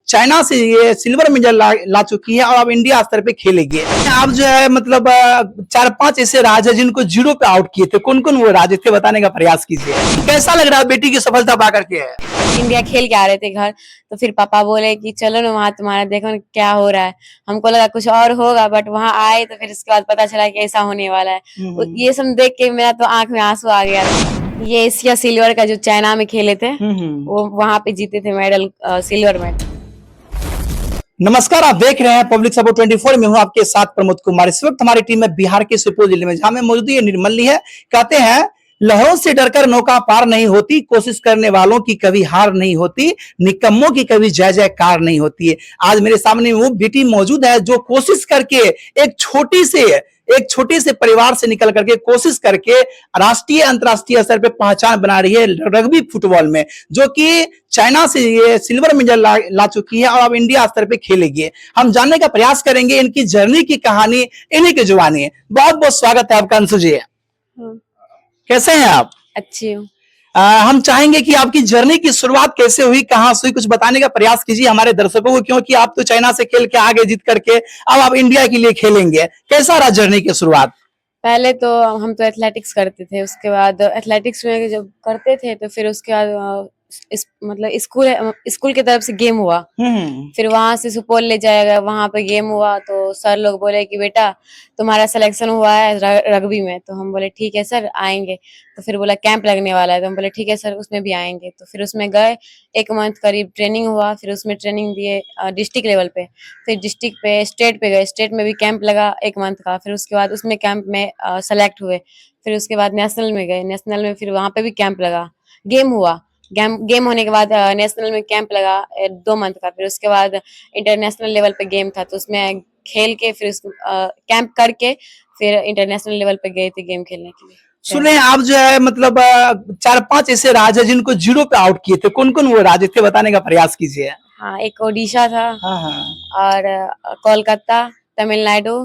China से ये silver medal ला चुकी है और अब इंडिया स्तर पे खेलेगी। आप जो है मतलब 4-5 ऐसे राज्य जिनको जीरो पे आउट किए थे, कौन कौन वो राज्य थे बताने का प्रयास कीजिए। कैसा लग रहा है बेटी की सफलता पा करके? इंडिया खेल के आ रहे थे घर, तो फिर पापा बोले कि चलो ना वहाँ तुम्हारा देखो ना क्या हो रहा है। हमको लगा कुछ और होगा, बट वहाँ आए तो फिर उसके बाद पता चला कि ऐसा होने वाला है। ये सब देख के मेरा तो आंख में आंसू आ गया था। ये एशिया सिल्वर का जो चाइना में खेले थे, वो वहाँ पे जीते थे मेडल, सिल्वर मेडल। नमस्कार, आप देख रहे हैं पब्लिक सपोर्ट 24। में हूं आपके साथ प्रमोद कुमार। इस वक्त हमारी टीम है बिहार के सुपौल जिले में, जहां में मौजूद है निर्मली है। कहते हैं लहरों से डरकर नौका पार नहीं होती, कोशिश करने वालों की कभी हार नहीं होती, निकम्मों की कभी जय जयकार नहीं होती है। आज मेरे सामने वो बेटी मौजूद है जो कोशिश करके एक छोटे से परिवार से निकल करके कोशिश करके राष्ट्रीय अंतर्राष्ट्रीय स्तर पे पहचान बना रही है रग्बी फुटबॉल में, जो कि चाइना से ये सिल्वर मेडल ला चुकी है और अब इंडिया स्तर पे खेलेगी। हम जानने का प्रयास करेंगे इनकी जर्नी की कहानी, इन्हीं की जुबानी। बहुत बहुत स्वागत है आपका अंशु जी। कैसे हैं आप? अच्छी हूँ। हम चाहेंगे कि आपकी जर्नी की शुरुआत कैसे हुई, कहां से हुई, कुछ बताने का प्रयास कीजिए हमारे दर्शकों को, क्योंकि आप तो चाइना से खेल के आगे जीत करके अब आप इंडिया के लिए खेलेंगे। कैसा रहा जर्नी की शुरुआत? पहले तो हम तो एथलेटिक्स करते थे, उसके बाद एथलेटिक्स में जब करते थे तो फिर उसके बाद मतलब स्कूल की तरफ से गेम हुआ। फिर वहां से सुपौल ले जाया गया, वहां पे गेम हुआ तो सर लोग बोले कि बेटा तुम्हारा सिलेक्शन हुआ है रग्बी में। तो हम बोले ठीक है सर, आएंगे। तो फिर बोला कैंप लगने वाला है, तो हम बोले ठीक है सर, उसमें भी आएंगे। तो फिर उसमें गए, 1 मंथ करीब ट्रेनिंग हुआ। फिर उसमें ट्रेनिंग दिए डिस्ट्रिक्ट लेवल पे, फिर डिस्ट्रिक्ट पे स्टेट पे गए, स्टेट में भी कैंप लगा 1 मंथ का। फिर उसके बाद उसमें कैंप में सेलेक्ट हुए। फिर उसके बाद नेशनल में गए, नेशनल में फिर वहां पे भी कैंप लगा, गेम हुआ। गेम होने के बाद नेशनल में कैंप लगा 2 मंथ का। फिर उसके बाद इंटरनेशनल लेवल पे गेम था, तो उसमें खेल के फिर कैंप करके फिर इंटरनेशनल लेवल पे गए थे गेम खेलने के लिए। सुने आप जो है मतलब 4-5 ऐसे राज्य जिनको जीरो पे आउट किए थे, कौन कौन वो राज्य थे बताने का प्रयास कीजिए। हाँ, एक ओडिशा था। हाँ। और कोलकाता, तमिलनाडु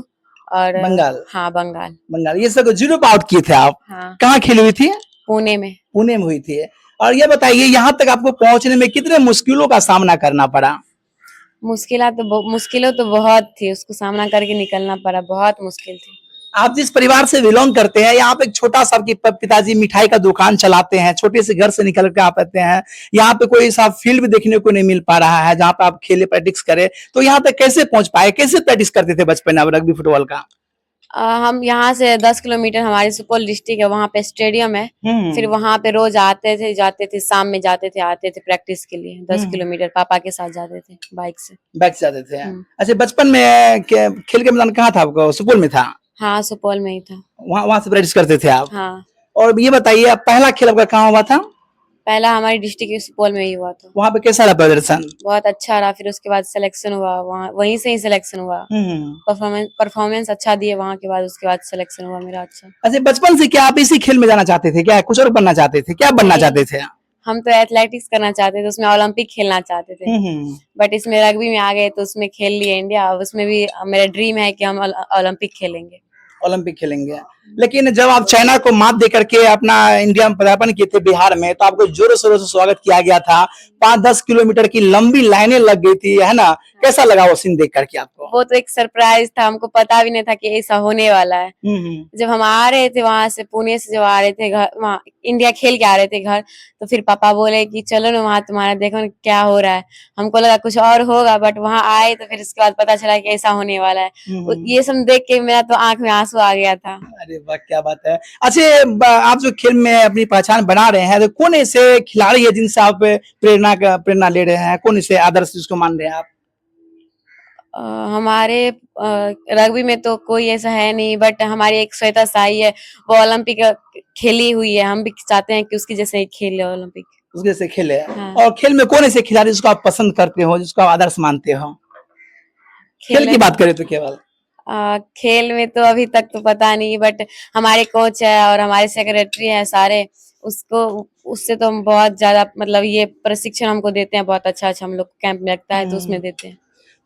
और बंगाल। हाँ, बंगाल। ये सब जीरो पे आउट किए थे आप। हाँ, कहाँ खेली हुई थी? पुणे में। पुणे में हुई थी। और ये बताइए यहाँ तक आपको पहुंचने में कितने मुश्किलों का सामना करना पड़ा? मुश्किलों तो बहुत थी, उसको सामना करके निकलना पड़ा, बहुत मुश्किल थी। आप जिस परिवार से बिलोंग करते हैं, यहाँ पे एक छोटा सा आपके पिताजी मिठाई का दुकान चलाते हैं, छोटे से घर से निकल के आप आते हैं, यहाँ पे कोई सा फील्ड भी देखने को नहीं मिल पा रहा है जहाँ पे आप खेले प्रैक्टिस करें, तो यहाँ तक कैसे पहुंच पाए, कैसे प्रैक्टिस करते थे बचपन में रग्बी फुटबॉल का? हम यहाँ से 10 किलोमीटर हमारी सुपौल डिस्ट्रिक्ट है, वहाँ पे स्टेडियम है। फिर वहाँ पे रोज आते थे, जाते थे, शाम में जाते थे, आते थे प्रैक्टिस के लिए। 10 किलोमीटर पापा के साथ जाते थे बाइक से। जाते थे। अच्छा, बचपन में खेल के मैदान कहाँ था आपको? सुपौल में था? हाँ, सुपौल में ही था। वहाँ से प्रैक्टिस करते थे आप? हाँ। और ये बताइए आप पहला खेल आपका कहाँ हुआ था? पहला हमारी डिस्ट्रिक्ट सुपौल में ही हुआ था। वहाँ पे कैसा रहा प्रदर्शन? बहुत अच्छा रहा। फिर उसके बाद सिलेक्शन हुआ, वहीं से ही सिलेक्शन हुआ। परफॉर्मेंस अच्छा दिए वहाँ के बाद, उसके बाद सिलेक्शन हुआ मेरा अच्छा। अच्छा, बचपन से क्या आप इसी खेल में जाना चाहते थे, क्या कुछ और बनना चाहते थे, क्या बनना चाहते थे? हम तो एथलेटिक्स करना चाहते थे, उसमें ओलंपिक खेलना चाहते थे। बट इसमें रग्बी में आ गए तो उसमें खेल लिए इंडिया। उसमें भी मेरा ड्रीम है कि हम ओलंपिक खेलेंगे। लेकिन जब आप चाइना को मात दे करके अपना इंडिया में पदार्पण किए थे बिहार में, तो आपको जोरों शोरों से स्वागत किया गया था। 5-10 किलोमीटर की लंबी लाइनें लग गई थी, है ना? कैसा लगा वो सीन देख करके आपको? वो तो एक सरप्राइज था, हमको पता भी नहीं था कि ऐसा होने वाला है। जब हम आ रहे थे वहां से, पुणे से जब आ रहे थे घर, वहाँ इंडिया खेल के आ रहे थे घर, तो फिर पापा बोले कि चलो ना वहाँ तुम्हारा देखो ना क्या हो रहा है। हमको लगा कुछ और होगा, बट वहाँ आए तो फिर उसके बाद पता चला कि ऐसा होने वाला है। ये सब देख के मेरा तो आंख में आंसू आ गया था। अरे वाह, क्या बात है। अच्छा, आप जो खेल में अपनी पहचान बना रहे हैं, तो कौन ऐसे खिलाड़ी है जिनसे आप प्रेरणा ले रहे हैं, कौन ऐसे आदर्श जिसको मान रहे हैं आप? हमारे रग्बी में तो कोई ऐसा है नहीं, बट हमारी एक श्वेता साई है, वो ओलंपिक खेली हुई है। हम भी चाहते हैं कि उसकी जैसे ही खेले ओलंपिक। उसके जैसे खेले। हाँ। और खेल में कौन ऐसे खिलाड़ी जिसको आप पसंद करते हो, जिसको आप आदर्श मानते हो? खेल की बात करें तो केवल खेल में तो अभी तक तो पता नहीं, बट हमारे कोच है और हमारे सेक्रेटरी हैं सारे, उससे तो हम बहुत ज्यादा मतलब ये प्रशिक्षण हमको देते हैं, बहुत अच्छा अच्छा हम लोग कैंप में लगता है तो उसमें देते हैं।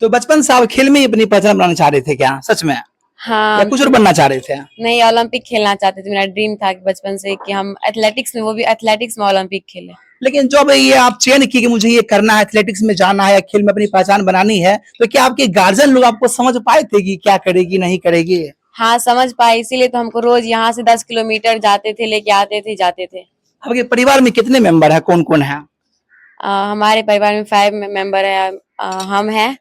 तो बचपन से आप खेल में ही अपनी पहचान बनाना चाह रहे थे क्या, सच में? हाँ। या कुछ और बनना चाह रहे थे? नहीं, ओलंपिक खेलना चाहते थे। मेरा ड्रीम था कि बचपन से कि हम एथलेटिक्स में, वो भी एथलेटिक्स में ओलंपिक खेले। लेकिन जब ये आप चयन की कि मुझे ये करना है, एथलेटिक्स में जाना है, खेल में अपनी पहचान बनानी है, तो क्या आपके गार्जियन लोग आपको समझ पाए थे कि क्या करेगी नहीं करेगी? हाँ, समझ पाए, इसीलिए तो हमको रोज यहाँ से 10 किलोमीटर जाते थे, लेके आते थे, जाते थे। आपके परिवार में कितने मेंबर हैं, कौन कौन है? हमारे परिवार में 5 मेंबर है। हम हैं,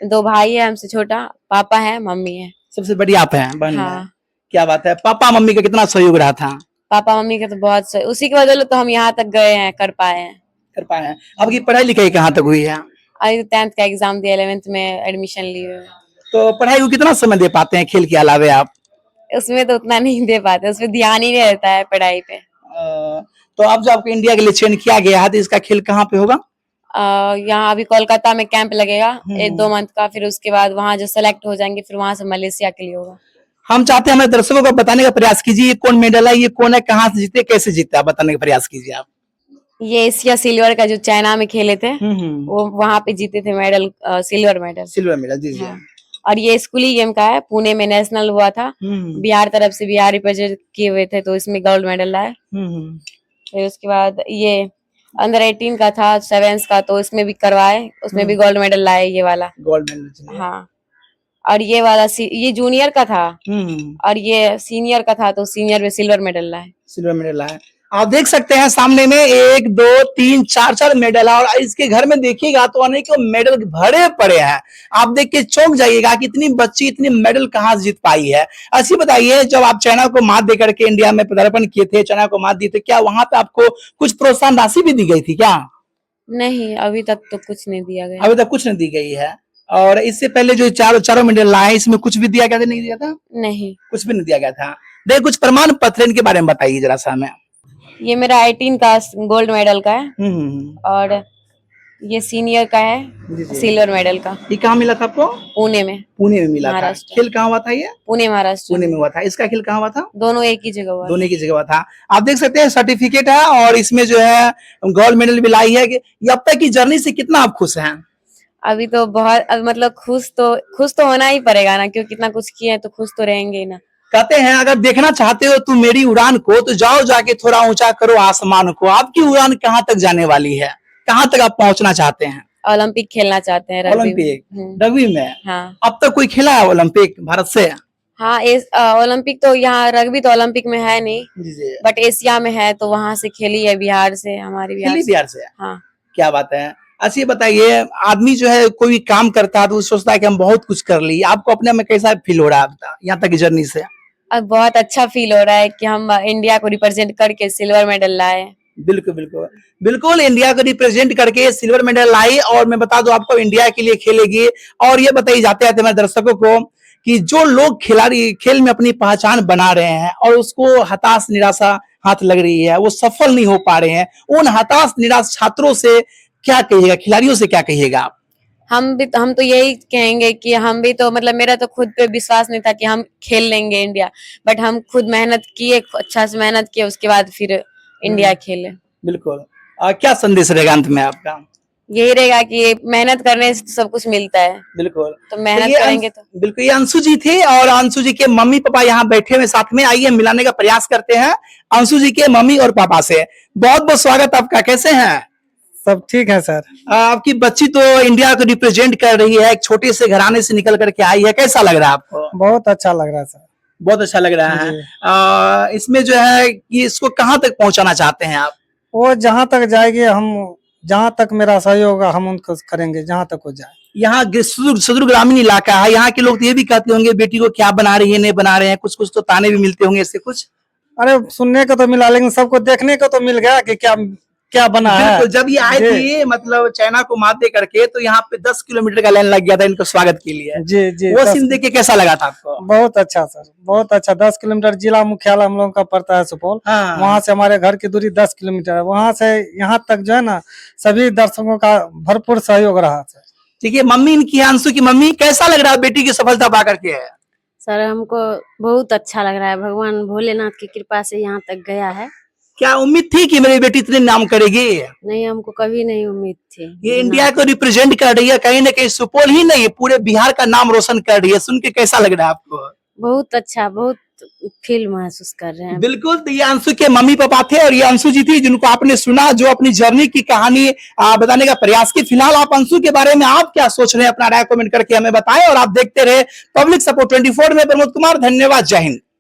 2 भाई है हमसे छोटा, पापा है, मम्मी है। सबसे बड़ी आप हैं, बहन है। हाँ, क्या बात है, पापा मम्मी का कितना सहयोग रहा था? पापा मम्मी का तो बहुत उसी की वजह से तो हम यहाँ तक गए हैं, कर पाए हैं। कर पाए हैं। आपकी पढ़ाई लिखाई कहाँ तक हुई है? अभी 10th का एग्जाम दिया, 11th में एडमिशन लिए हुए हैं। तो पढ़ाई को कितना समय दे पाते हैं खेल के अलावे आप? उसमें तो उतना नहीं दे पाते, उसमें ध्यान ही नहीं रहता है पढ़ाई पे। तो अब जो आपको इंडिया के लिए चयन किया गया है, तो इसका खेल कहाँ पे होगा? यहाँ अभी कोलकाता में कैंप लगेगा 1-2 मंथ का, फिर उसके बाद वहाँ जो सेलेक्ट हो जाएंगे फिर वहां से मलेशिया के लिए होगा। हम चाहते हैं हमारे दर्शकों को बताने का प्रयास कीजिए, ये कौन मेडल है, ये कौन है, कहाँ से जीते, कैसे जीते, आप बताने का प्रयास कीजिए आप। ये एशिया सिल्वर का जो चाइना में खेले थे, वो वहां पे जीते थे medal, silver medal. Silver medal, जी जी। हाँ। और ये स्कूली गेम का है, पुणे में नेशनल हुआ था, बिहार तरफ से बिहार रिप्रेजेंट किए हुए थे, तो इसमें गोल्ड मेडल लाए। फिर उसके बाद ये अंडर 18 का था, 7 का, तो इसमें भी करवाए, उसमें भी गोल्ड मेडल लाए, ये वाला गोल्ड मेडल। हाँ। और ये वाला ये जूनियर का था, और ये सीनियर का था, तो सीनियर में सिल्वर मेडल लाए। सिल्वर मेडल लाए। आप देख सकते हैं सामने में 1 2 3 4 मेडल है, और इसके घर में देखिएगा तो अनेकों मेडल भरे पड़े हैं। आप देख के चौंक जाइएगा कि इतनी बच्ची इतनी मेडल कहाँ से जीत पाई है। ऐसी बताइए, जब आप चाइना को मात दे करके इंडिया में पदार्पण किए थे, चाइना को मात दी थी, क्या वहां पे आपको कुछ प्रोत्साहन राशि भी दी गई थी क्या? नहीं, अभी तक तो कुछ नहीं दिया गया। अभी तक कुछ नहीं दी गई है। और इससे पहले जो चारों मेडल लाए, इसमें कुछ भी दिया गया था, नहीं दिया था? नहीं, कुछ भी नहीं दिया गया था। देखिए, कुछ प्रमाण पत्र इनके बारे में बताइए जरा सा हमें। ये मेरा 18 का गोल्ड मेडल का है, और ये सीनियर का है सिल्वर मेडल का। ये कहाँ मिला था आपको? पुणे में। पुणे में मिला था। खेल कहाँ हुआ था ये? पुणे, महाराष्ट्र। पुणे में हुआ था। इसका खेल कहाँ हुआ था? दोनों एक ही जगह हुआ। दोनों की जगह हुआ था। आप देख सकते हैं सर्टिफिकेट है, और इसमें जो है गोल्ड मेडल भी लाई है। कि अब तक की जर्नी से कितना आप खुश हैं? अभी तो बहुत, मतलब खुश तो होना ही पड़ेगा ना, क्योंकि कितना कुछ किए तो खुश तो रहेंगे ही ना। कहते हैं अगर देखना चाहते हो तुम मेरी उड़ान को, तो जाओ जाके थोड़ा ऊंचा करो आसमान को। आपकी उड़ान कहाँ तक जाने वाली है, कहाँ तक आप पहुंचना चाहते हैं? ओलंपिक खेलना चाहते हैं, ओलंपिक रग्बी में। हाँ। अब तक कोई खेला है ओलंपिक भारत से? हाँ, ओलंपिक तो यहाँ रग्बी तो ओलंपिक में है नहीं, बट एशिया में है, तो वहां से खेली है, बिहार से, हमारी बिहार से। हाँ। क्या बात है। अच्छा ये बताइए, आदमी जो है कोई काम करता है तो सोचता है कि हम बहुत कुछ कर लिए, आपको अपने में कैसा फील हो रहा है यहाँ तक की जर्नी से? अब बहुत अच्छा फील हो रहा है कि हम इंडिया को रिप्रेजेंट करके सिल्वर मेडल लाए। बिल्कुल बिल्कुल बिल्कुल, इंडिया को रिप्रेजेंट करके सिल्वर मेडल लाई, और मैं बता दूं आपको इंडिया के लिए खेलेगी। और ये बताइए जाते जाते मेरे दर्शकों को कि जो लोग खिलाड़ी खेल में अपनी पहचान बना रहे हैं और उसको हताश निराशा हाथ लग रही है, वो सफल नहीं हो पा रहे हैं, उन हताश निराश छात्रों से क्या कहिएगा, खिलाड़ियों से क्या कहिएगा आप? हम तो यही कहेंगे कि हम भी तो, मतलब मेरा तो खुद पे विश्वास नहीं था कि हम खेल लेंगे इंडिया, बट हम खुद मेहनत किए, अच्छा से मेहनत किए, उसके बाद फिर इंडिया खेले। बिल्कुल। क्या संदेश रहेगा अंत में आपका? यही रहेगा कि मेहनत करने से सब कुछ मिलता है। बिल्कुल, तो मेहनत करेंगे तो। बिल्कुल। ये अंशु जी थे, और अंशु जी के मम्मी पापा यहाँ बैठे हुए साथ में, आइए मिलाने का प्रयास करते हैं अंशु जी के मम्मी और पापा से। बहुत बहुत स्वागत आपका, कैसे हैं? सब ठीक है सर। आपकी बच्ची तो इंडिया को रिप्रेजेंट कर रही है, एक छोटे से घराने से निकल करके आई है, कैसा लग रहा है आपको? बहुत अच्छा लग रहा है सर। बहुत अच्छा लग रहा है। इसमें जो है कि इसको कहाँ तक पहुंचाना चाहते हैं आप? वो जहाँ तक जाएगी, हम जहाँ तक मेरा सहयोग होगा हम उनको करेंगे, जहाँ तक वो जाए। यहाँ सुदूर ग्रामीण इलाका है, यहाँ के लोग तो ये भी कहते होंगे बेटी को क्या बना रही है, नहीं बना रहे हैं, कुछ कुछ तो ताने भी मिलते होंगे इससे कुछ? अरे सुनने को तो मिला, लेकिन सबको देखने को तो मिल गया कि क्या क्या बना है। जब ये आए थे मतलब चाइना को मात दे करके, तो यहाँ पे 10 किलोमीटर का लाइन लग गया था इनको स्वागत के लिए। जी जी, वो सीन देख के कैसा लगा था आपको? बहुत अच्छा सर, बहुत अच्छा। 10 किलोमीटर जिला मुख्यालय हम लोगों का पड़ता है सुपौल। हाँ। वहाँ से हमारे घर की दूरी 10 किलोमीटर है। वहाँ से यहाँ तक जो है ना, सभी दर्शकों का भरपूर सहयोग रहा सर। ठीक है, मम्मी इनकी, अंशु की मम्मी, कैसा लग रहा है बेटी की सफलता पा करके? सर हमको बहुत अच्छा लग रहा है, भगवान भोलेनाथ की कृपा से यहाँ तक गया है। क्या उम्मीद थी कि मेरी बेटी इतने नाम करेगी? नहीं, हमको कभी नहीं उम्मीद थी। ये इंडिया को रिप्रेजेंट कर रही है, कहीं ना कहीं सुपौल ही नहीं पूरे बिहार का नाम रोशन कर रही है, सुन के कैसा लग रहा है आपको? बहुत अच्छा, बहुत फील महसूस कर रहे हैं। बिल्कुल, तो ये अंशु के मम्मी पापा थे और ये अंशु जी थी जिनको आपने सुना, जो अपनी जर्नी की कहानी बताने का प्रयास की। फिलहाल आप अंशु के बारे में आप क्या सोच रहे हैं, अपना राय कमेंट करके हमें बताएं और आप देखते रहे पब्लिक सपोर्ट 24 में प्रमोद कुमार। धन्यवाद, जय हिंद।